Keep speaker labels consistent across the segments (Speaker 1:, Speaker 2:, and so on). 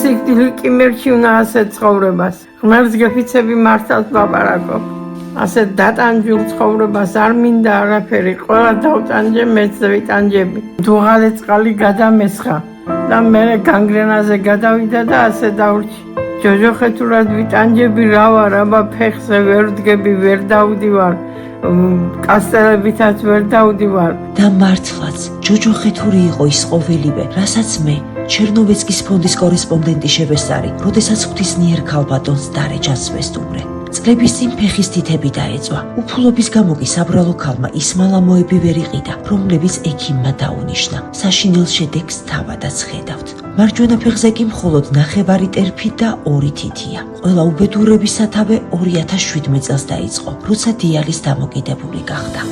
Speaker 1: სიკვდილი კიმერჩი უნდა ასეთ ცხოვრებას. ღმერთს გეფიცები მართალ ვლაპარაკობ. ასეთ დატანჯულ ცხოვრებას არ მინდა არაფერი. ყველა დავტანჯე, მეც ვიტანჯები. დუღალე წყალი გადამესხა და მე განგრენაზე გადავიდა და ასე დავრჩი. ჯოჯოხეთურად ვიტანჯები რა ვარ, აბა ფეხზე ვერ ვდგები, ვერ დავდივარ. კასტელებითაც ვერ დავდივარ.
Speaker 2: და მართლაც ჯოჯოხეთური იყო ის ყოველივე, რასაც მე ჩერნოვეცკის ფონდის კორესპონდენტი შევესწარი, როდესაც ღვთისმიერ ქალბატონს დარეჯას ვესტუმრე. წლების წინ ფეხის თითები დაეწვა. უფულობის გამო კი საბრალო ქალმა ის მალამოები ვერ იყიდა, რომლებიც ექიმმა დაუნიშნა. საშინელ შედეგს თავადაც ხედავთ. მარჯვენა ფეხზე კი მხოლოდ ნახევარი ტერფი და 2 თითია. ყველა უბედურების სათავე 2017 წელს დაიწყო, როცა დიალის დამოკიდებული გახდა.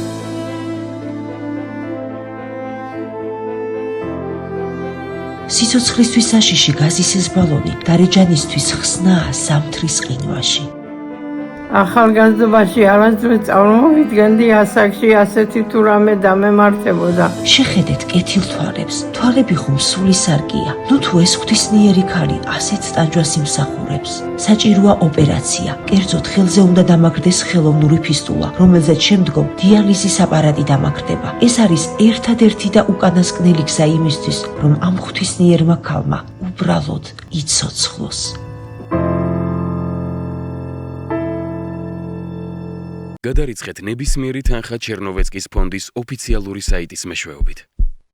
Speaker 2: სიცოცხლისთვის საშიში გაზისის ბალონი დარეჯანისთვის ხსნაა ზამთრის ყინვაში.
Speaker 1: ახალგაზრდობაში არასდროს წარმოვიდგენდი ასაკში ასეთი თუ რამე დამემართებოდა.
Speaker 2: შეხედეთ კეთილ თვალები ხომ სული სარკია. ნუ თუ ეს ღვთისმიერი ქალი ასეთ ტანჯვას იმსახურებს. საჭიროა ოპერაცია. კერძოდ ხელზე უნდა დამაგრდეს ხელოვნური ფისტულა, რომელზეც შემდგომ დიალიზის აპარატი დამაგრდება. ეს არის ერთადერთი და უკანასკნელი გზა იმისთვის, რომ ამ ღვთისმიერმა ქალმა უბრალოდ იცოცხლოს.
Speaker 3: გადარიცხეთ ნებისმიერი თანხა ჩერნოვეცკის ფონდის ოფიციალური საიტის მეშვეობით.